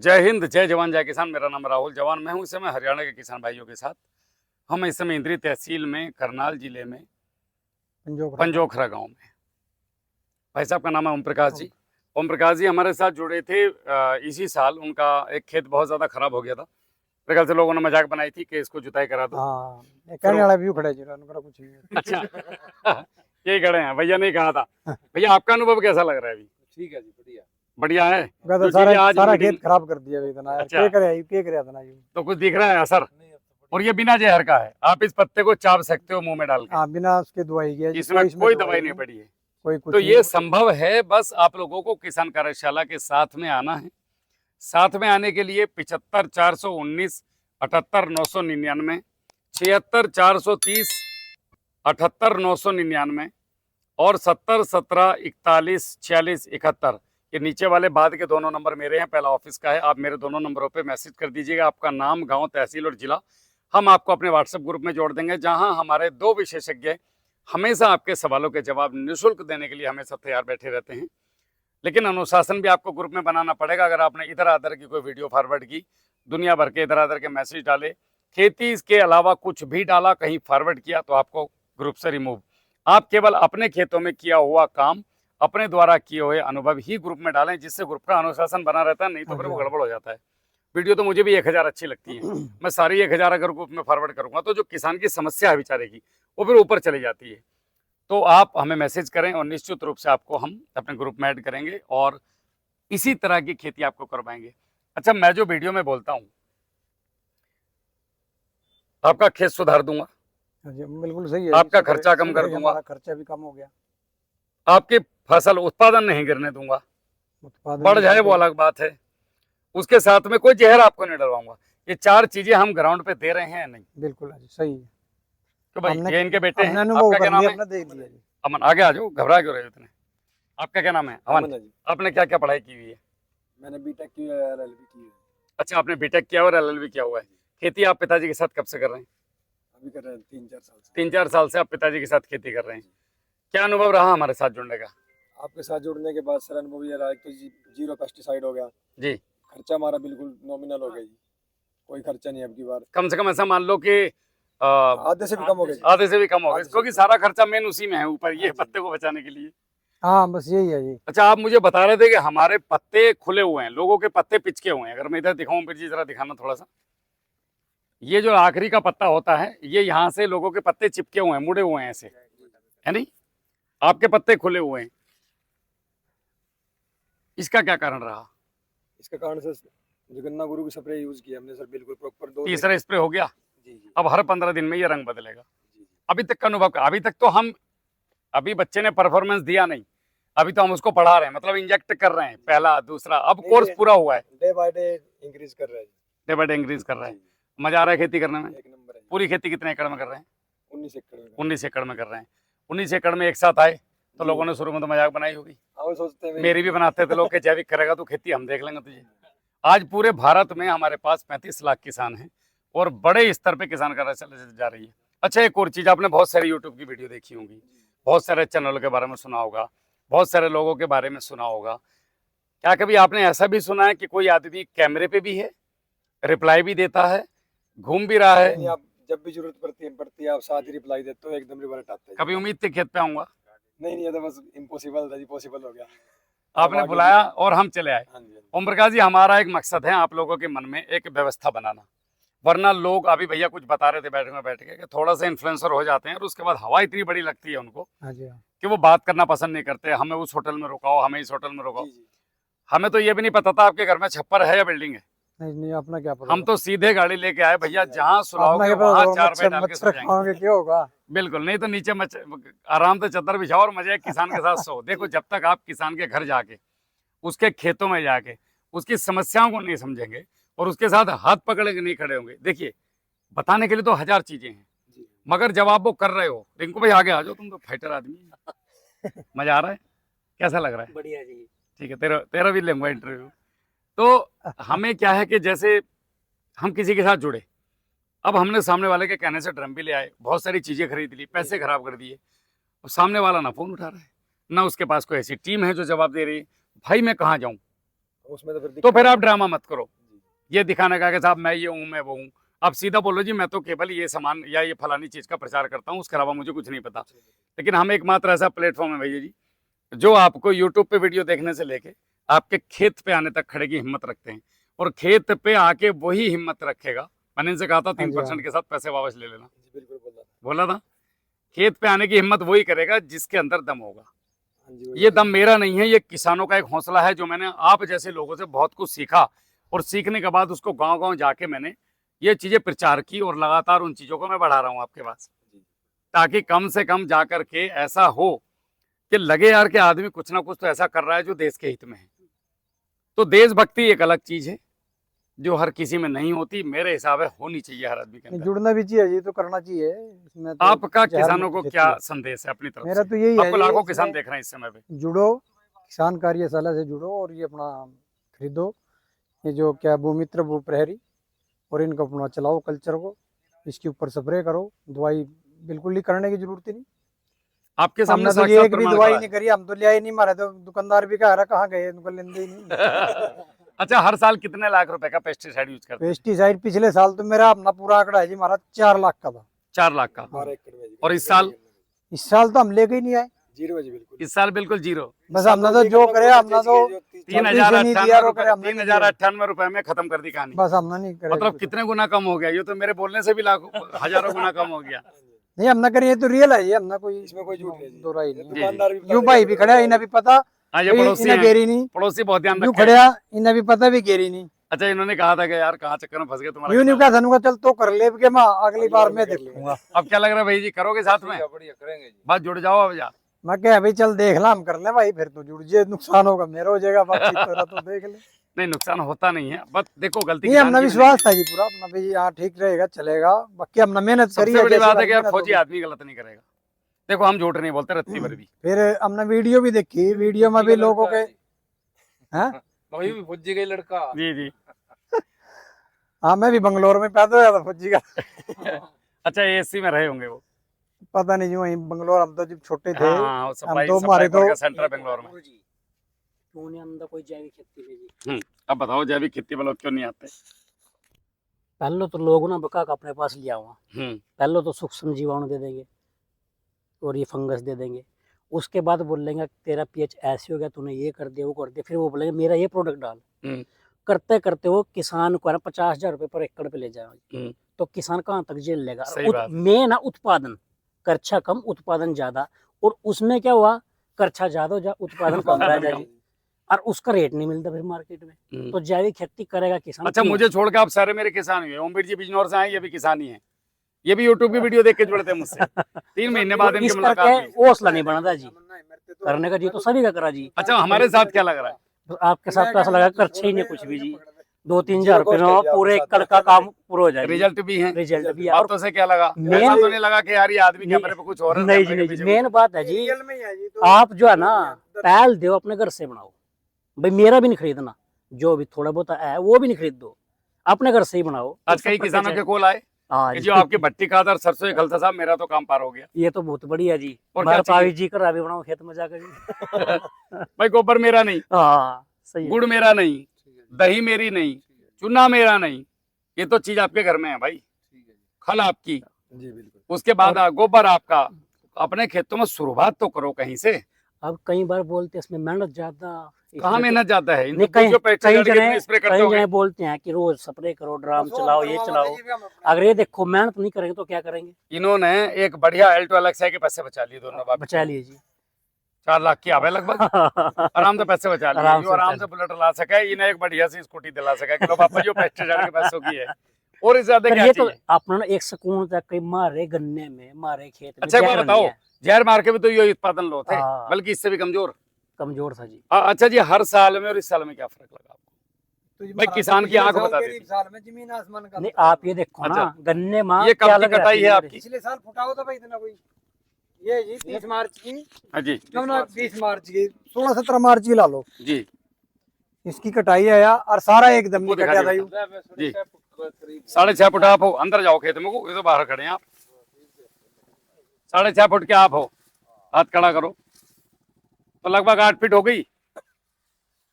जय हिंद, जय जवान जय किसान। मेरा नाम राहुल जवान, मैं हूं इस समय हरियाणा के किसान भाइयों के साथ। हम इस समय इंद्री तहसील में करनाल जिले में पंजोखरा गांव में। भाई साहब का नाम है ओम प्रकाश जी। ओम प्रकाश जी हमारे साथ जुड़े थे इसी साल। उनका एक खेत बहुत ज़्यादा खराब हो गया था। मेरे ख्याल से लोगों ने मजाक बनाई थी कि इसको जुताई करा दो। कहने वाला व्यू खड़े जी, उनका कुछ नहीं है। अच्छा यही खड़े हैं, भैया ने कहा था। भैया आपका अनुभव कैसा लग रहा है अभी? ठीक है जी, बढ़िया बढ़िया है। तो सारा खेत खराब कर दिया इतना यार। अच्छा। क्या करे इतना यूं। तो कुछ दिख रहा है असर? और ये बिना जहर का है, आप इस पत्ते को चाप सकते हो मुंह में डाल के। हाँ, बिना उसके दवाई के। इसमें कोई दवाई नहीं पड़ी है। तो ये संभव है, बस आप लोगों को किसान कार्यशाला के साथ में आना है। साथ में आने के लिए 75 419 78 999, 76 430 78 999 और 70 17 41 46 71। ये नीचे वाले बाद के दोनों नंबर मेरे हैं, पहला ऑफिस का है। आप मेरे दोनों नंबरों पे मैसेज कर दीजिएगा, आपका नाम, गांव, तहसील और जिला। हम आपको अपने व्हाट्सएप ग्रुप में जोड़ देंगे, जहां हमारे 2 विशेषज्ञ हमेशा आपके सवालों के जवाब निःशुल्क देने के लिए हमेशा तैयार बैठे रहते हैं। लेकिन अनुशासन भी आपको ग्रुप में बनाना पड़ेगा। अगर आपने इधर आधर की कोई वीडियो फॉरवर्ड की, दुनिया भर के इधर आधर के मैसेज डाले, खेती के अलावा कुछ भी डाला, कहीं फॉरवर्ड किया, तो आपको ग्रुप से रिमूव। आप केवल अपने खेतों में किया हुआ काम, अपने द्वारा किए हुए अनुभव ही ग्रुप में डालें, जिससे ग्रुप का अनुशासन बना रहता है। नहीं तो फिर वो गड़बड़ हो जाता है। वीडियो तो मुझे भी 1000 अच्छी लगती है, मैं सारी 1000 अगर ग्रुप में फॉरवर्ड करूंगा तो जो किसान की समस्या है बेचारे की, वो फिर ऊपर चली जाती है। तो आप हमें मैसेज करें और निश्चित रूप से आपको हम अपने ग्रुप में ऐड करेंगे और इसी तरह की खेती आपको करवाएंगे। अच्छा, मैं जो वीडियो में बोलता हूँ, आपका खेत सुधार दूंगा, बिल्कुल सही है। आपका खर्चा कम कर दूंगा, खर्चा भी कम हो गया। आपकी फसल उत्पादन नहीं गिरने दूंगा, बढ़ जाए वो अलग बात है। उसके साथ में कोई जहर आपको नहीं डलवाऊंगा। ये 4 चीजें हम ग्राउंड पे दे रहे हैं नहीं? बिल्कुल सही है। तो भाई ये इनके बेटे हैं। आपका क्या नाम है? अमन। आगे आ जाओ, घबरा क्यों रहे हो इतने? आपका क्या नाम है? अमन। आपने क्या क्या पढ़ाई की हुई है? मैंने बीटेक की है, एलएलबी की है। अच्छा, आपने बीटेक किया और एलएलबी किया हुआ है। खेती आप पिताजी के साथ कब से कर रहे हैं? अभी कर रहे हैं 3-4 साल से। 3-4 साल से आप पिताजी के साथ खेती कर रहे हैं। क्या अनुभव रहा हमारे साथ जुड़ने का? आपके साथ जुड़ने के बाद सर अनुभव ये रहा तो जीरो पेस्टिसाइड हो गया जी। खर्चा हमारा बिल्कुल नॉमिनल हो गया जी, कोई खर्चा नहीं अब की बार। कम से कम ऐसा मान लो कि आधे से भी कम हो गया। आधे से भी कम हो गया, क्योंकि सारा खर्चा मेन उसी में है, ऊपर ये पत्ते को बचाने के लिए। हाँ, बस यही है जी। अच्छा, आप मुझे बता रहे थे कि हमारे पत्ते खुले हुए हैं, लोगों के पत्ते पिचके हुए हैं। अगर मैं इधर दिखाऊं, फिर जी जरा दिखाना थोड़ा सा। ये जो आखिरी का पत्ता होता है, ये यहाँ से लोगों के पत्ते चिपके हुए हैं, मुड़े हुए हैं ऐसे, है नहीं? आपके पत्ते खुले हुए हैं। इसका क्या कारण रहा? इसका कारण सर जगन्नाथ गुरु की स्प्रे यूज किया हमने सर, बिल्कुल प्रॉपर 2 तीसरा स्प्रे हो गया जी। अब हर 15 दिन में ये रंग बदलेगा। अभी तक का अनुभव, अभी तक तो हम, अभी बच्चे ने परफॉर्मेंस दिया नहीं, अभी तो हम उसको पढ़ा रहे हैं, मतलब इंजेक्ट कर रहे हैं, पहला दूसरा, अब कोर्स पूरा हुआ है। डे बाय डे इंक्रीज कर रहा है, डे बाय डे इंक्रीज कर रहा है। मजा आ रहा है खेती करने में? एक नंबर है। पूरी खेती कितने एकड़ में कर रहे हैं? 19 एकड़ में। 19 एकड़ में कर रहे हैं। 19 एकड़ में एक साथ आए तो लोगों ने शुरू में तो मजाक बनाई होगी, मेरी भी बनाते थे लोग कि जैविक करेगा तो खेती हम देख लेंगे तुझे। आज पूरे भारत में हमारे पास 35 लाख किसान हैं और बड़े स्तर पे किसान कार्यशाला जा रही है। अच्छा, एक और चीज़, आपने बहुत सारी यूट्यूब की वीडियो देखी होंगी, बहुत सारे चैनलों के बारे में सुना होगा, बहुत सारे लोगों के बारे में सुना होगा। क्या कभी आपने ऐसा भी सुना है कि कोई आदमी कैमरे पे भी है, रिप्लाई भी देता है, घूम भी रहा है? आप जब भी जरूरत पड़ती है आप साथ ही रिप्लाई देते हो, एकदम रिवर्ट आता है। कभी उम्मीद थी खेत पे आऊंगा? नहीं, ये तो बस इम्पॉसिबल था जी, पॉसिबल हो गया। आपने बुलाया और हम चले आए। ओम प्रकाश जी, हमारा एक मकसद है आप लोगों के मन में एक व्यवस्था बनाना, वरना लोग, अभी भैया कुछ बता रहे थे बैठ के कि थोड़ा सा इन्फ्लुएंसर हो जाते हैं और उसके बाद हवा इतनी बड़ी लगती है उनको कि वो बात करना पसंद नहीं करते। हमें उस होटल में रुकाओ, हमें इस होटल में रुकाओ। हमें तो ये भी नहीं पता था आपके घर में छप्पर है या बिल्डिंग है। नहीं, अपना क्या पता। हम तो सीधे गाड़ी लेके आए भैया, जहाँ सुलाओगे वहाँ 4 पे डाल के सो जाएंगे। क्या होगा? बिल्कुल नहीं, तो नीचे आराम से चादर बिछाओ और मजे किसान के साथ सो। देखो, जब तक आप किसान के घर जाके, उसके खेतों में जाके उसकी समस्याओं को नहीं समझेंगे और उसके साथ हाथ पकड़ के नहीं खड़े होंगे, देखिए बताने के लिए तो 1000 चीजें हैं, मगर जब आप वो कर रहे हो, रिंकू भाई आगे आ जाओ, तुम तो फाइटर आदमी है। मजा आ रहा है? कैसा लग रहा है? बढ़िया जी। ठीक है, तेरा भी लूंगा इंटरव्यू। तो हमें क्या है कि जैसे हम किसी के साथ जुड़े, अब हमने सामने वाले के कहने से ड्रम भी ले आए, बहुत सारी चीजें खरीद ली, पैसे खराब कर दिए, और सामने वाला ना फोन उठा रहा है, ना उसके पास कोई ऐसी टीम है जो जवाब दे रही है। भाई मैं कहाँ जाऊँ? उसमें तो तो फिर आप ड्रामा मत करो, ये दिखाने का कि साहब मैं ये हूँ मैं वो हूँ। आप सीधा बोलो जी मैं तो केवल ये सामान या ये फलानी चीज का प्रचार करता हूँ, उसके अलावा मुझे कुछ नहीं पता। लेकिन हम एकमात्र ऐसा प्लेटफॉर्म है भैया जी जो आपको यूट्यूब पे वीडियो देखने से लेके आपके खेत पे आने तक खड़े की हिम्मत रखते हैं, और खेत पे आके वही हिम्मत रखेगा। मैंने इनसे कहा था 3% के साथ पैसे वापस ले लेना, बोला था। खेत पे आने की हिम्मत वही करेगा जिसके अंदर दम होगा। ये दम मेरा नहीं है, ये किसानों का एक हौसला है जो मैंने आप जैसे लोगों से बहुत कुछ सीखा, और सीखने के बाद उसको गांव-गांव जाके मैंने ये चीजें प्रचार की, और लगातार उन चीजों को मैं बढ़ा रहा हूँ आपके पास, ताकि कम से कम जाकर के ऐसा हो कि लगे यार कि आदमी कुछ ना कुछ तो ऐसा कर रहा है जो देश के हित में है। तो देशभक्ति एक अलग चीज है जो हर किसी में नहीं होती, मेरे हिसाब है होनी चाहिए हर आदमी के अंदर। जुड़ना भी चाहिए जी, तो करना चाहिए इसमें तो आपका जहर किसानों को मुक्त क्या खेती संदेश है अपनी तरफ मेरा से? तो यही है आपको जी, लाखों किसान इसमें देख रहे हैं इस समय पे। जुड़ो, किसान कार्यशाला से जुड़ो और ये अपना खरीदो, ये जो क्या भू मित्र भू प्रहरी, और इनको अपना चलाओ कल्चर को, इसके ऊपर स्प्रे करो, दवाई बिल्कुल ही करने की जरूरत ही नहीं। आपके सामने हमने तो ये साक्षात एक भी प्रमाण दवाई खड़ा नहीं करी, हम तो लिया ही नहीं, मारे तो दुकानदार भी कह रहा कहाँ गए, उनको लेंदे ही नहीं। है। अच्छा, हर साल कितने लाख रुपए का पेस्टिसाइड यूज करते हैं? पेस्टिसाइड पिछले साल तो मेरा अपना पूरा आंकड़ा है जी, हमारा 4 लाख का था। 4 लाख का। 12 एकड़ में जी। और इस साल? इस साल तो हम लेके ही नहीं आए, जीरो है जी बिल्कुल। इस साल बिल्कुल जीरो। बस हमने तो जो करे हमने तो 3,098 रुपए में खत्म कर दी कहानी। बस हमने नहीं करे। मतलब कितने गुना कम हो गया, ये तो मेरे बोलने से भी लाखों हजारों गुना कम हो गया। नहीं हमने करी, ये तो रियल है, ये हमने कोई इसमें कोई झूठ नहीं जी। दो राय नहीं। दुकानदार भी यूं भाई भी खड़ा है, इन्हें भी पता हाँ, ये कोई पड़ोसी इन्हें हैं। गेरी नहीं, पड़ोसी बहुत ध्यान यूं रखे। खड़ा इन्हें भी पता भी गेरी नहीं। अच्छा, इन्होंने कहा था कि यार कहाँ चक्कर में फंस गए तुम्हारा। यूं नहीं कहा धनुका चल तो कर ले के मैं अगली बार मैं देखूंगा। अब क्या लग रहा है भाई जी, करोगे साथ में? बस जुड़ जाओ अब जा। मैं क्या भाई चल देख ला, हम कर ले भाई, फिर तो जुड़ जे, नुकसान होगा मेरा हो जाएगा, बाकी तेरा तो देख ले। नहीं, नुकसान होता नहीं है, बस देखो गलती नहीं हमने विश्वास था जी पूरा अपना भाई, यहाँ ठीक रहेगा चलेगा, बाकी हमने मेहनत करी सबसे है। बड़ी जैसे बात है कि यार मेहनत फौजी होगी। आदमी गलत नहीं करेगा। देखो हम झूठ नहीं बोलते रत्ती भर भी। फिर हमने वीडियो भी देखी, वीडियो में भी लोगों के हैं। वही भी फौजी का लड़का। जी जी। हाँ मैं भी बंगलोर में पैदा हुआ था फौजी का। अच्छा, एसी में रहे होंगे वो। पता नहीं जो वहीं बंगलोर, हम तो जब छोटे थे हाँ, हम सप्लाई तो हमारे तो सेंटर बेंगलोर में। क्यों नहीं अंदर कोई जैविक खेती भेजी? अब बताओ जैविक खेती वालों क्यों नहीं आते? पहले तो लोग ना बका का अपने पास लिया हुआ, हम्म, पहले तो सूक्ष्म जीवाणु दे देंगे और ये फंगस दे देंगे, उसके बाद बोलेंगे तेरा पीएच ऐसे हो गया, तूने ये कर दिया वो कर दिया, फिर वो बोलेंगे मेरा ये प्रोडक्ट डाल। हम्म। करते करते वो किसान को है ना 50,000 रुपये पर एकड़ पे ले जाएगा, हम्म। तो किसान कहाँ तक झेल लेगा? सही बात। में ना उत्पादन खर्चा कम, उत्पादन ज्यादा, और उसमें क्या हुआ, खर्चा ज्यादा हो जा, उत्पादन कम रह जाएगी, और उसका रेट नहीं मिलता फिर मार्केट में। तो जैविक खेती करेगा किसान। अच्छा, मुझे छोड़ के आप सारे मेरे किसान ही हैं। ओमवीर जी बिजनौर से आए, ये भी किसान ही हैं, ये भी यूट्यूब की वीडियो देख के जुड़ते हैं मुझसे। 3 महीने बाद इनकी इस मुलाकात करके हुई। हौसला नहीं बनता जी करने का, जी तो सभी का करा जी। अच्छा, हमारे साथ क्या लग रहा है? तो आपके साथ तो ऐसा लगा खर्चे ही नहीं कुछ भी जी, 2-3 हजार रुपए में पूरे एकड़ का काम पूरा हो जाएगा। रिजल्ट भी है, रिजल्ट भी है। और बातों से क्या लगा? मेन- ऐसा तो नहीं लगा कि यार ये आदमी कैमरे पे कुछ और है, नहीं कैमरे जी, के नहीं, पीछे मेन बात है जी, रियल में ही है जी, तो आप जो है ना पहल दो अपने घर से बनाओ भाई, मेरा भी नहीं खरीदना, जो भी थोड़ा बहुत है वो भी नहीं खरीद दो, अपने घर से ही बनाओ। आज कई किसानों के कॉल आए हाँ कि जी, जो आपकी भट्टी खादर सरसों ही खलता साहब, मेरा तो काम पार हो गया। ये तो बहुत बढ़िया जी। और हमारे क्या चाहिए? पावी जी कर अभी बनाओ खेत में जाकर जी। भाई गोबर मेरा नहीं, हाँ सही है। गुड़ मेरा नहीं, दही मेरी नहीं, चूना मेरा नहीं, ये तो चीज आपके घर में है भाई। खल आपकी, जी बिल्कुल। उसके बाद गोबर आपका। अपने खेतों में शुरुआत तो करो कहीं से। अब कई बार बोलते हैं इसमें मेहनत ज्यादा, कहाँ मेहनत जाता है? नहीं, कहीं जो पेस्टिसाइड के इतने स्प्रे करते कई होंगे। जने बोलते हैं कि रोज स्प्रे करो, ड्राम चलाओ, ये चलाओ। अगर ये देखो मेहनत नहीं करेंगे तो क्या करेंगे? इन्होंने एक बढ़िया एल्टो एलेक्सा के पैसे बचा लिए दोनों बाप। बचा लिए जी। 4 लाख की आवे लगभग। आराम से पैसे बचा लिए, आराम जो से आराम बचा से बुलेट ला सके, इन्हें एक बढ़िया सी स्कूटी दिला सके कि लो पापा जो पेस्टिसाइड के पैसों की है। और इससे ज्यादा पर क्या ये तो चाहिए? अपना ना एक सुकून तक कहीं मारे गन्ने में, मारे खेत में। अच्छा एक बात जहर बताओ, नहीं है, जहर मार के भी तो ये उत्पादन लो थे, हाँ। बल्कि इससे भी कमजोर। कमजोर था जी। अच्छा जी, हर साल में और इस साल में क्या फर्क लगा आपको? तो भाई किसान की आंख बता देती। साल में जमीन आसमान का नहीं आप ये देखो ना, अच्छा। गन्ने माँ ये कब क्या की लग रहा कटाई है है आपकी? पिछले साल फुटाओ तो भाई इतना कोई, ये जी 30 मार्च की, हाँ जी 20 मार्च की, 16-17 मार्च की ला लो, जी इसकी कटाई है यार, और सारा एकदम वो नहीं दिखा कटा था दियो। यूं। जी 6.5 फुट आप हो, अंदर जाओ खेत में को, ये तो बाहर खड़े हैं आप। 6.5 फुट के आप हो, हाथ खड़ा करो, तो लगभग 8 फीट हो गई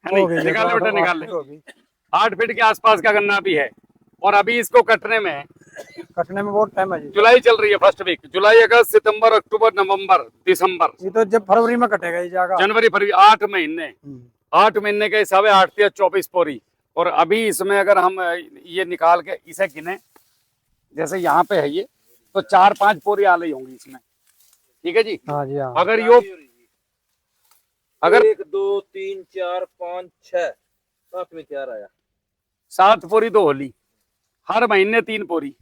है नहीं? हो गई, निकाल ले बेटा, 8 निकाल ले। फीट हो गई। 8 फीट के आसपास का गन्ना भी है। और अभी इसको कटने में कटने में बहुत टाइम है जी। जुलाई चल रही है, फर्स्ट वीक जुलाई, अगस्त, सितंबर, अक्टूबर, नवंबर, दिसंबर, ये तो जब फरवरी में कटेगा ये जाएगा। जनवरी, फरवरी, 8 महीने। 8 महीने का हिसाब है, 8 या 24 पोरी। और अभी इसमें अगर हम ये निकाल के इसे गिने, जैसे यहाँ पे है ये, तो 4-5 पोरी आ रही होंगी इसमें। ठीक है जी। हाँ जी हाँ। अगर यो अगर 1 2 3 4 5 6 7 में क्या आया? 7 पोरी तो होली, हर महीने 3 पोरी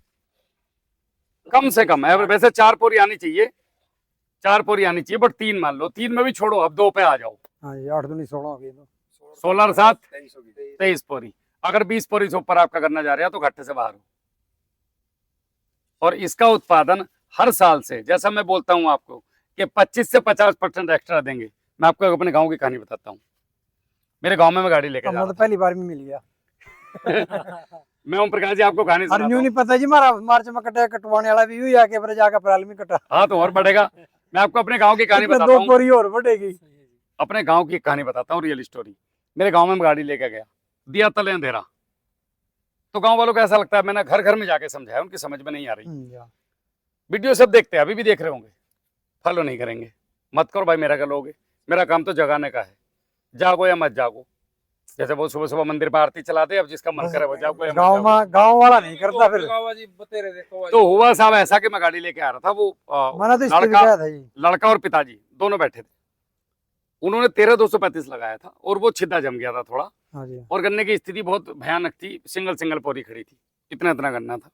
कम से कम है। वैसे 4 पोरी आनी चाहिए, 4 पोरी आनी चाहिए, बट 3 मान लो, 3 में भी छोड़ो, अब 2 पे आ जाओ। हाँ जी 8 दूनी 16 हो गई तो। 16 और 7 23 होगी। 23 पोरी। अगर 20 पोरी से ऊपर आपका करना जा रहा है तो घट्टे से बाहर हो। और इसका उत्पादन हर साल से, जैसा मैं बोलता हूं आपको कि 25 से 50% एक्स्ट्रा देंगे। मैं आपको अपने गांव की कहानी बताता हूँ। मेरे गांव में मैं गाड़ी लेकर जा हमने रहा तो पहली बार में मिल गया। था। मैं ओम प्रकाश जी आपको कहानी और सुनाता न्यू हूं। नहीं पता जी, मारा मार्च में कटे, कटवाने वाला भी हुई आके पर जाकर अप्रैल में कटा। हाँ तो और बढ़ेगा। मैं आपको अपने गांव की कहानी इसमें बताता 2 हूँ, बोरी और बढ़ेगी। अपने गांव की कहानी बताता हूँ, रियल स्टोरी। मेरे गांव में मैं गाड़ी लेकर गया, दिया तले अंधेरा, तो गांव वालों को ऐसा लगता है, मैंने घर घर में जाके समझाया, उनकी समझ में नहीं आ रही। वीडियो सब देखते हैं, अभी भी देख रहे होंगे, फॉलो नहीं करेंगे। मत करो भाई, मेरा क्या लोगे, मेरा काम तो जगाने का है। जागो या मत जागो, जैसे वो सुबह सुबह मंदिर पर आरती चलाते, अब जिसका मन करे वो जागो या मत गाँव जागो। में गाँव वाला नहीं करता फिर। तो हुआ साहब ऐसा कि मैं गाड़ी लेके आ रहा था, वो मैंने तो इसके भी लड़का कहा था जी। लड़का और पिताजी दोनों बैठे थे। उन्होंने 13,235 लगाया था और वो छिद्दा जम गया था थोड़ा, हाँ जी और गन्ने की स्थिति बहुत भयानक थी, सिंगल सिंगल पोरी खड़ी थी, इतना इतना गन्ना था।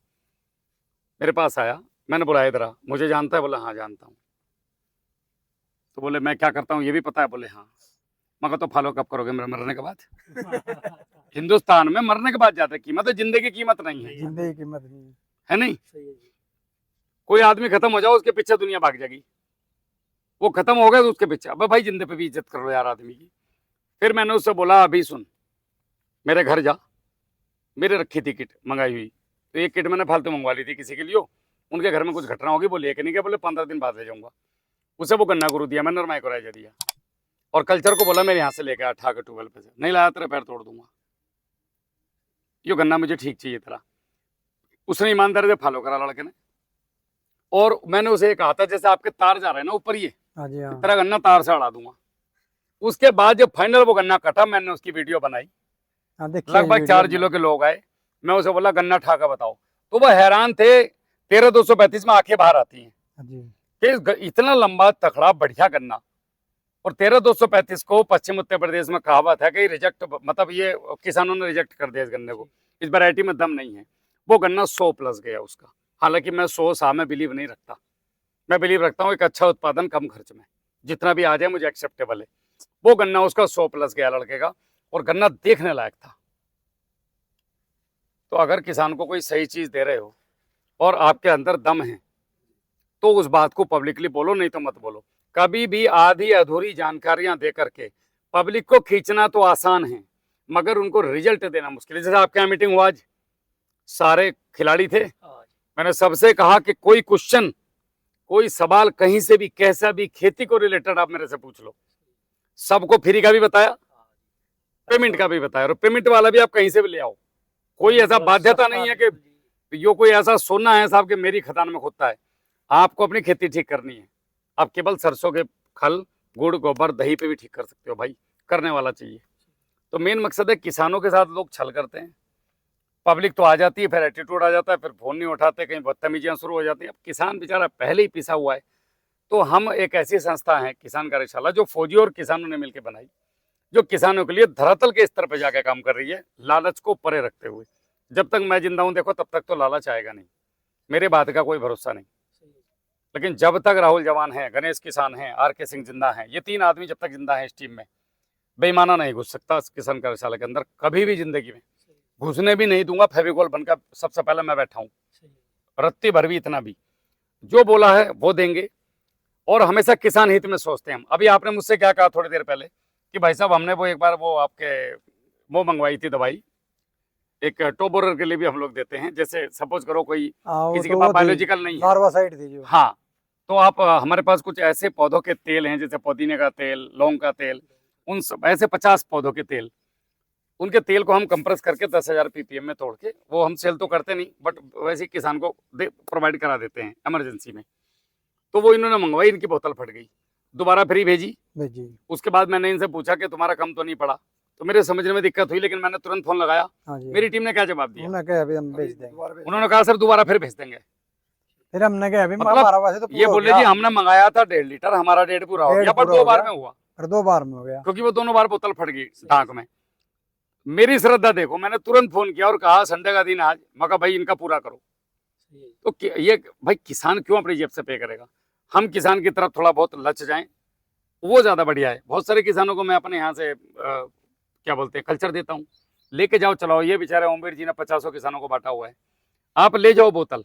मेरे पास आया, मैंने बोला इधर आ, मुझे जानता है? बोला हाँ जानता हूँ। तो बोले मैं क्या करता हूँ ये भी पता है? बोले हाँ। मगर तो फॉलो कब करोगे मेरे मरने के बाद? हिंदुस्तान में मरने के बाद ज्यादा कीमत है, जिंदगी की कीमत नहीं है, जिंदगी की कीमत नहीं है। है नहीं? कोई आदमी खत्म हो जाओ, उसके पीछे दुनिया भाग जाएगी। वो खत्म हो गया तो उसके पीछे, अब भाई जिंदे पे भी इज्जत करो यार आदमी की। फिर मैंने उससे बोला अभी सुन, मेरे घर जा, मेरे रखी थी किट मंगाई हुई, तो एक किट मैंने फालतू मंगवा ली थी किसी के लिए, उनके घर में कुछ घटना होगी, बोले कि नहीं क्या? बोले 15 दिन बाद ले जाऊंगा। उसे वो गन्ना गुरु दिया, मैंने नरमाई को राइजा दिया, और कल्चर को बोला मेरे यहाँ से लेकर उठा के ट्यूबवेल पे से, नहीं लाया तेरे पैर तोड़ दूंगा, ये गन्ना मुझे ठीक चाहिए तेरा। उसने ईमानदारी से फॉलो करा लड़के ने। और मैंने उसे ये कहा था जैसे आपके तार जा रहे हैं ना ऊपर, ये हाँ जी हाँ। तेरा गन्ना तार से अड़ा दूंगा। उसके बाद जब फाइनल वो गन्ना कटा, मैंने उसकी वीडियो बनाई, हाँ, देखिए लगभग ये 4 वीडियो। जिलों के लोग आए। मैं उसे बोला गन्ना ठाका बताओ, तो वह हैरान थे। 13,235 में आंखें बाहर आती हैं हाँ जी कि इतना लंबा तखड़ा बढ़िया गन्ना। और 13,235 को पश्चिम उत्तर प्रदेश में कहावत है कि रिजेक्ट, मतलब ये किसानों ने रिजेक्ट कर दिया इस गन्ने को, इस वैरायटी में दम नहीं है। वो गन्ना 100 प्लस गया उसका। हालांकि मैं 100 सा में बिलीव नहीं रखता, मैं बिलीव रखता हूँ एक अच्छा उत्पादन कम खर्च में, जितना भी आ जाए मुझे एक्सेप्टेबल है। वो गन्ना उसका 100 प्लस गया लड़के का, और गन्ना देखने लायक था। तो अगर किसान को कोई सही चीज दे रहे हो और आपके अंदर दम है, तो उस बात को पब्लिकली बोलो, नहीं तो मत बोलो। कभी भी आधी अधूरी जानकारियां दे करके पब्लिक को खींचना तो आसान है, मगर उनको रिजल्ट देना मुश्किल है। जैसे आपके यहाँ मीटिंग हुआ आज, सारे खिलाड़ी थे, मैंने सबसे कहा कि कोई क्वेश्चन, कोई सवाल कहीं से भी, कैसा भी, खेती को रिलेटेड आप मेरे से पूछ लो। सबको फ्री का भी बताया, पेमेंट का भी बताया, और पेमेंट वाला भी आप कहीं से भी ले आओ। कोई ऐसा बाध्यता नहीं है कि यो कोई ऐसा सोना है साहब कि मेरी खदान में खोदता है। आपको अपनी खेती ठीक करनी है, आप केवल सरसों के खल, गुड़, गोबर, दही पे भी ठीक कर सकते हो भाई, करने वाला चाहिए। तो मेन मकसद है, किसानों के साथ लोग छल करते हैं, पब्लिक तो आ जाती है, फिर एटीट्यूड आ जाता है, फिर फोन नहीं उठाते, कहीं बदतमीजियां शुरू हो जाती हैं। अब किसान बेचारा पहले ही पिसा हुआ है। तो हम एक ऐसी संस्था है किसान कार्यशाला, जो फौजी और किसानों ने मिलकर बनाई, जो किसानों के लिए धरातल के स्तर पर जाकर काम कर रही है, लालच को परे रखते हुए। जब तक मैं जिंदा हूं देखो, तब तक तो लालच आएगा नहीं, मेरे बात का कोई भरोसा नहीं। लेकिन जब तक राहुल जवान है, गणेश किसान है, RK सिंह जिंदा है, ये 3 आदमी जब तक जिंदा है इस टीम में, बेईमाना नहीं घुस सकता किसान कार्यशाला के अंदर कभी भी जिंदगी में। घुसने भी नहीं दूंगा, फेविकॉल बनकर सबसे पहले मैं बैठा हूँ, रत्ती भर भी इतना भी। जो बोला है वो देंगे, और हमेशा किसान हित में सोचते हैं हम। अभी आपने मुझसे क्या कहा थोड़ी देर पहले कि भाई साहब हमने वो एक बार वो आपके वो मंगवाई थी दवाई, एक टोबोरर के लिए भी हम लोग देते हैं। जैसे सपोज करो कोई किसी के पास बायोलॉजिकल नहीं है, लार्वासाइड थी जो। हाँ, तो आप हमारे पास कुछ ऐसे पौधों के तेल हैं, जैसे पुदीने का तेल, लौंग का तेल, उन सब ऐसे 50 पौधों के तेल उनके तेल को हम कंप्रेस करके 10,000 ppm में तोड़ के, वो हम सेल तो करते नहीं बट वैसे ही किसान को प्रोवाइड करा देते हैं इमरजेंसी में। तो वो इन्होंने मंगवाई, इनकी बोतल फट गई, दोबारा फ्री भेजी। उसके बाद मैंने इनसे पूछा कि तुम्हारा कम तो नहीं पड़ा, तो मेरे समझने में दिक्कत हुई, लेकिन मैंने तुरंत फोन लगाया। मेरी टीम ने क्या जवाब दिया, उन्होंने कहा सर दोबारा फिर भेज देंगे। फिर हमने कहा अभी मतलब हमारा वैसे तो ये बोले जी हमने मंगाया था 1.5 लीटर, हमारा डेढ़ पूरा हो गया, पर 2 बार में हुआ, फिर 2 बार में हो गया, क्योंकि वो दोनों बार बोतल फट गई टांक में। मेरी श्रद्धा देखो, मैंने तुरंत फोन किया और कहा संडे का दिन आज, मैं कहा भाई इनका पूरा करो। तो ये भाई किसान क्यों अपनी जेब से पे करेगा, हम किसान की तरफ थोड़ा बहुत लच जाएं, वो ज्यादा बढ़िया है। बहुत सारे किसानों को मैं अपने यहाँ से क्या बोलते हैं कल्चर देता हूँ, लेके जाओ चलाओ। ये बेचारे ओमवीर जी ने 50 किसानों को बांटा हुआ है, आप ले जाओ बोतल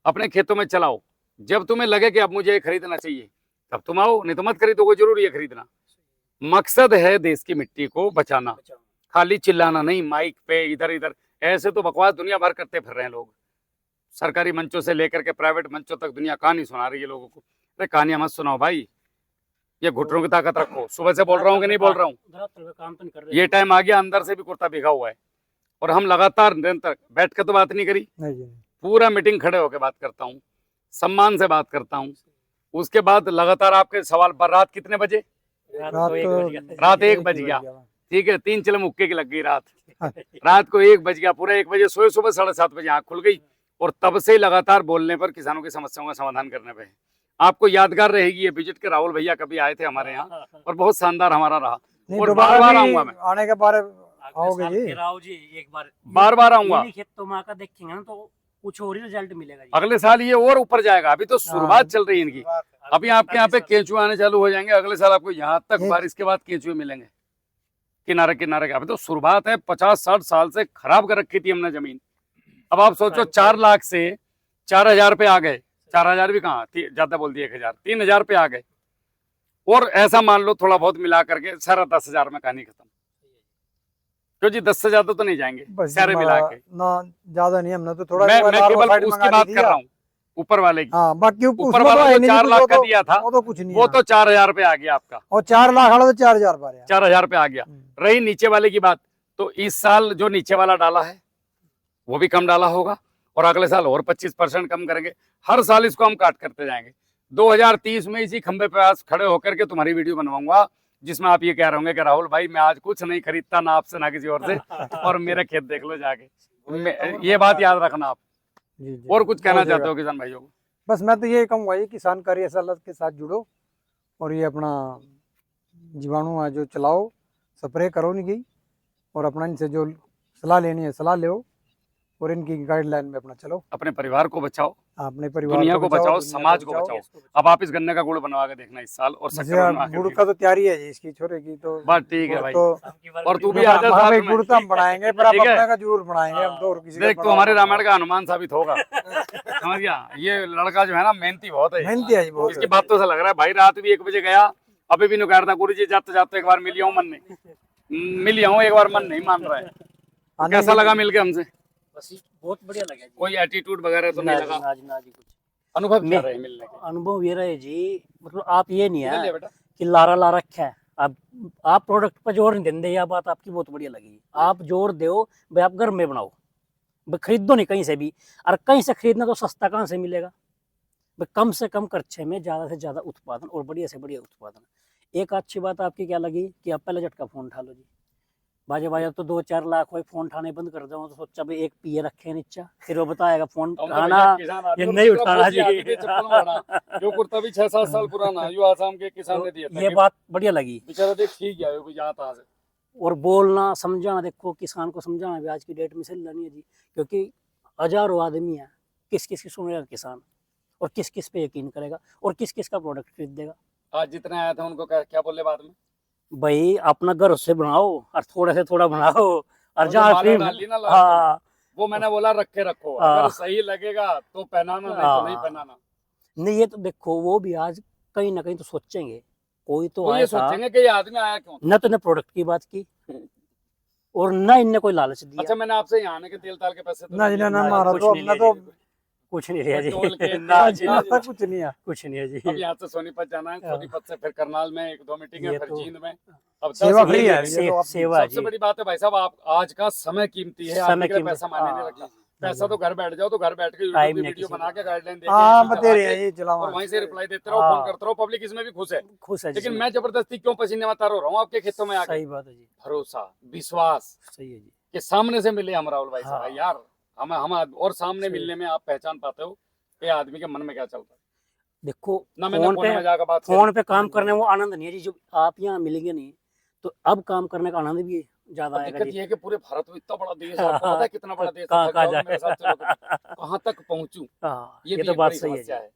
अपने खेतों में चलाओ, जब तुम्हें लगे कि अब मुझे ये खरीदना चाहिए तब तुम आओ, नहीं तो मत खरीदो, कोई जरूरी है खरीदना। मकसद है देश की मिट्टी को बचाना, खाली चिल्लाना नहीं माइक पे इधर इधर। ऐसे तो बकवास दुनिया भर करते फिर रहे हैं लोग, सरकारी मंचों से लेकर के प्राइवेट मंचों तक दुनिया कहानी सुना रही है लोगों को। अरे कहानियां मत सुनाओ भाई, ये घुटनों की ताकत रखो। सुबह से बोल रहा हूँ कि नहीं बोल रहा हूँ, ये टाइम आ गया अंदर से भी कुर्ता भीगा हुआ है, और हम लगातार निरंतर बैठ कर तो बात नहीं करी, पूरा मीटिंग खड़े होकर बात करता हूँ, सम्मान से बात करता हूँ। उसके बाद लगातार आपके सवाल पर रात कितने बजे, रात 1 बज गया, ठीक है, 3 चिलम मुक्के की लग गई रात, रात को 1 बज गया, पूरा 1 बजे सोए, सुबह 7:30 बजे आँख खुल गई, और तब से लगातार बोलने पर, किसानों की समस्याओं का समाधान करने पे। आपको यादगार रहेगी ये विजिट के राहुल भैया कभी आए थे हमारे यहाँ, और बहुत शानदार हमारा रहा, और बार बार आऊंगा मैं, आने के बारे आओगे जी एक बार बार आऊंगा। खेतों में आकर देखेंगे ना तो कुछ और ही रिजल्ट मिलेगा जी। अगले साल ये और ऊपर जाएगा, अभी तो शुरुआत चल रही है इनकी। अभी आपके यहाँ पे केंचुए आने चालू हो जाएंगे, अगले साल आपको यहाँ तक बारिश के बाद केंचुए मिलेंगे किनारे किनारे के। अभी तो शुरुआत है, 50-60 साल से खराब कर रखी थी हमने जमीन। अब आप सोचो 4 लाख से 4,000 पे आ गए, 4,000 भी कहाँ, ज्यादा बोल दिए 1,000, 3,000 पे आ गए, और ऐसा मान लो थोड़ा बहुत मिला करके सारा 10,000 में कहानी खत्म। क्यों जी 10 से ज्यादा तो नहीं जाएंगे सारे मिला के, ना ज्यादा नहीं, हमने तो थोड़ा मैं केवल उसकी बात कर रहा हूँ, ऊपर वाले की। हाँ, बाकी ऊपर वाला जो 4 लाख का दिया था वो तो कुछ नहीं, वो तो 4,000 पे आ गया आपका, और 4 लाख वाला तो 4,000 पर है, 4,000 पे आ गया। रही नीचे वाले की बात, तो इस साल जो नीचे वाला डाला है वो भी कम डाला होगा, और अगले साल और 25% कम करेंगे। हर साल इसको हम काट करते जाएंगे। 2030 में इसी खंबे पे आज खड़े होकर के तुम्हारी वीडियो बनवाऊंगा, जिसमें आप ये कह रहे होंगे कि राहुल भाई मैं आज कुछ नहीं खरीदता, ना आपसे ना किसी और से, और मेरा खेत देख लो जाके। ये बात याद रखना आप। और कुछ कहना चाहते हो किसान भाइयों को? बस मैं तो ये कहूँगा ये किसान कार्य शाला के साथ जुड़ो, और ये अपना जीवाणु है जो चलाओ, स्प्रे करो नहीं गई, और अपना इनसे जो सलाह लेनी है सलाह लो, और इनकी गाइडलाइन में अपना चलो। अपने परिवार को बचाओ, अपने परिवार दुनिया को बचाओ, समाज को बचाओ। अब आप इस गन्ने का गुड़ बनवा के देखना इस साल, और गुड़ का तो तैयारी है जी इसकी, छोरे की तो बात ठीक है भाई, तो और तू भी आजा साथ में। गुड़ तो हम बनाएंगे, पर आप अपने का जरूर बनाएंगे हम तो, और किसी देख तो हमारे रामायण का हनुमान साबित होगा। समझ गया, ये लड़का जो है ना मेहनती बहुत है, मेहनती है जी बहुत। इसकी बातों से लग रहा है भाई, रात भी 1 बजे गया, अभी भी नुकार था गुरु जी जाते जाते एक बार मिलिया हूँ, मन नहीं मिलिया हूँ एक बार, मन नहीं मान रहा है। कैसा लगा मिलके हमसे? बहुत बढ़िया लगा जी। कोई एटीट्यूड वगैरह तो नहीं लगा? ना जी कुछ अनुभव क्या रहे मिलने के? अनुभव ये रहे जी, मतलब आप ये नहीं है बेटा कि लारा ला रखा है, आप प्रोडक्ट पर जोर नहीं देंगे, यह बात आपकी बहुत बढ़िया लगी। आप जोर दो भाई, आप घर में बनाओ भाई, खरीदो नहीं कहीं से भी, और कहीं से खरीदना तो सस्ता कहाँ से मिलेगा भाई, कम से कम खर्चे में ज़्यादा से ज़्यादा उत्पादन, और बढ़िया से बढ़िया उत्पादन। एक अच्छी बात आपकी क्या लगी कि आप पहले झटका फोन उठा लो जी, बाजे बाजे तो 2-4 लाख कोई फोन उठाने बंद कर दो, तो सोचा भाई एक पिए रखे नीचा, फिर वो बताएगा फोन उठाना ये नहीं उठाना जी। जो कुर्ता भी 6-7 साल पुराना है, यो आसाम के किसान ने दिया था, ये बात बढ़िया लगी बेचारा देख ठीक गया वो यहाँ तहाँ से। और बोलना समझाना, देखो किसान को समझाना भी आज की डेट में सही नहीं है जी, क्योंकि हजारों आदमी है, किस किस की सुनेगा किसान, और किस किस पे यकीन करेगा, और किस किस का प्रोडक्ट खरीदेगा। आज जितने आए थे उनको क्या बोले बाद में? भाई अपना घर उससे बनाओ, और थोड़े से थोड़ा बनाओ, और जहाँ हाँ वो मैंने बोला रखे रखो, अगर सही लगेगा तो पहनाना, नहीं तो नहीं पहनाना। नहीं ये तो देखो वो भी आज कहीं ना कहीं तो सोचेंगे, कोई तो ये सोचेंगे कि ये आदमी आया क्यों, न तो ने प्रोडक्ट की बात की, और न इनने कोई लालच दिया। अच्छा मैंने आपसे यहाँ आने के तेल ताल के पैसे ना जी ना, हमारा तो अपना तो कुछ नहीं रहा जी टोल के ना जी आज तक कुछ नहीं है। कुछ नहीं है जी अब यहाँ से सोनीपत जाना है, हाँ। सोनीपत से फिर करनाल में 1-2 मीटिंग है, ये फिर तो- जींद में। अब 10 सेवा फ्री मीटिंग है है। ये तो आप सेवा सबसे जी बड़ी बात है भाई साहब, आप आज का समय कीमती है, समय आदमी के लिए कीमती- पैसा मायने नहीं हाँ। रखता। पैसा तो घर बैठ जाओ, तो घर बैठ के यूट्यूब टाइम की नहीं वीडियो किसी बना को। के गाइडलाइन दे हाँ के बता रहे हैं ये चलाओ और वहीं से रिप्लाई देते रहो, हाँ। फोन करते रहो, पब्लिक इसमें भी खुश है। खुश है लेकिन जी मैं जबरदस्ती क्यों पसीने में तारो रहा हूँ आपके खेतों में आके? सही बात है जी भरोसा, विश्वास सही है जी के सामने से मिले हम राहुल भाई से। हाँ। भाई यार हम और सामने सही। मिलने में आप पहचान पाते हो कि आदमी के मन में क्या चलता है। देखो ना मैंने फोन फोन में पे जाकर बात फोन पे काम करने में वो आनंद नहीं है जी, जो आप यहाँ मिलेंगे नहीं तो अब काम करने का आनंद भी ज्यादा और आएगा दिक्कत जी। ये है कि पूरे भारत में इतना बड़ा देश है, आपको पता है कितना बड़ा देश है? कहाँ थक कहाँ जाओगे मेरे साथ चलो तो। जाए कहाँ तक पहुंचूं, हाँ ये ये भी तो एक बात बड़ी सही है समस्या जी है।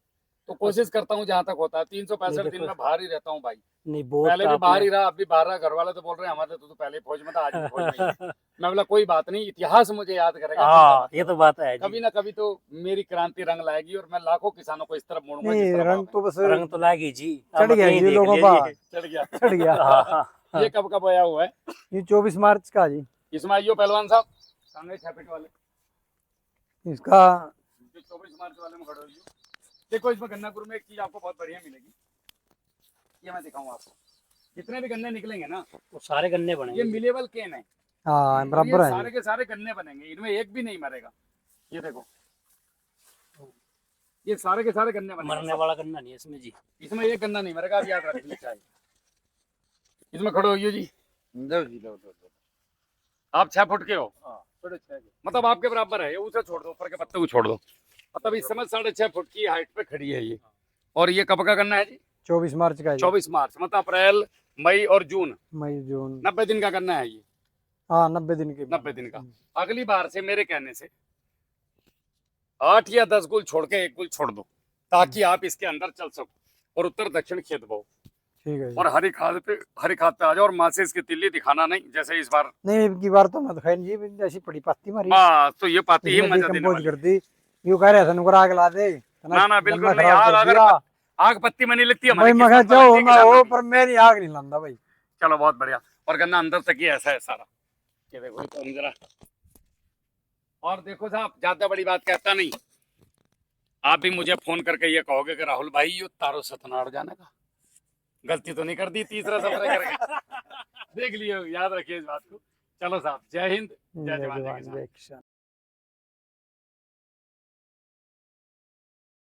तो कोशिश करता हूँ जहाँ तक होता है। 365 दिन देखो- में बाहर ही रहता हूँ भाई। नहीं बहुत पहले भी बाहर आपने- ही रहा, अब भी बाहर रहा। घर वाले तो बोल रहे हैं हमारे तो पहले फौज में था, आज भी फौज में ही है। मैं बोला कोई बात नहीं, इतिहास मुझे याद करेगा, चिंता हाँ मत ये करो। तो बात है कभी जी ना कभी तो मेरी क्रांति रंग लाएगी और मैं लाखों किसानों को इस तरफ मोड़ूंगा नहीं जिस तरफ रंग आप तो बस रंग तो लाएगी जी चढ़ आप गया कहीं जी देख लोगों लीजिए। का। हैं। चढ़ गया। चढ़ गया। हाँ, ये कब का बोया हुआ है? ये 24 मार्च का जी इसमें आइयो पहलवान साहब, सामने 6 फीट वाले इसका। जो 24 मार्च वाले में खड़े हो। देखो इसमें गन्नापुर में एक चीज आपको बहुत बढ़िया मिलेगी, ये मैं दिखाऊंगा आपको। जितने भी गन्ने निकलेंगे ना, वो सारे गन्ने ये बनेंगे मिलेबल केन है। हाँ और बराबर ये है सारे जी। के सारे गन्ने बनेंगे, इनमें एक भी नहीं मरेगा। ये देखो, ये सारे के सारे गन्ने मरने बनेंगे। वाला गन्ना नहीं है इसमें जी इसमें एक गन्ना नहीं मरेगा, आप याद रखनी चाहिए। इसमें खड़े होइए जी, आप 6 फुट के हो, मतलब आपके बराबर है। ये उसे छोड़ दो, ऊपर के पत्ते को छोड़ दो। मतलब इस समय 6.5 फुट की हाइट पे खड़ी है ये। और ये कब का गन्ना है जी? 24 मार्च का जी। 24 मार्च, मतलब अप्रैल, मई और जून, मई जून। 90 दिन का गन्ना है ये। हाँ 90 दिन के 90 दिन का। अगली बार से मेरे कहने से 8 या 10 गुल छोड़ के 1 गुल छोड़ दो, ताकि आप इसके अंदर चल सको और उत्तर दक्षिण खेत बो। ठीक है जी। और हरी खाद पे आ जाओ, और मासे इसकी तिल्ली दिखाना नहीं, जैसे इस बार। नहीं की बार तो मत खाई जी, ऐसी पड़ी पत्ती मारी बस तो ये पाती ही इसने मजा देने डिकम्पोज वाली। कर दी। यूं कह रहे थे नुकरा आग ला दे ना ना बिल्कुल गन्ना नहीं। खराब आग कर अगर दिया। आग पत्ती में नहीं लगती भाई हमारी मैं कहा किस्मत में जाओ लगती है ना किसान हो, की। पर मेरी आग नहीं लांदा भाई। चलो बहुत बढ़िया। और गन्ना अंदर तक ही ऐसा है सारा, ये देखो तो हम जरा। और देखो साहब, ज्यादा बड़ी बात कहता नहीं, आप भी मुझे फोन करके ये कहोगे कि राहुल भाई ये तारो सतनाड़ जाने का गलती तो नहीं कर दी तीसरा सफर करके। देख लियो, याद रखिए इस बात को। चलो साहब, जय हिंद, जय जवान, जय किसान। जय किसान।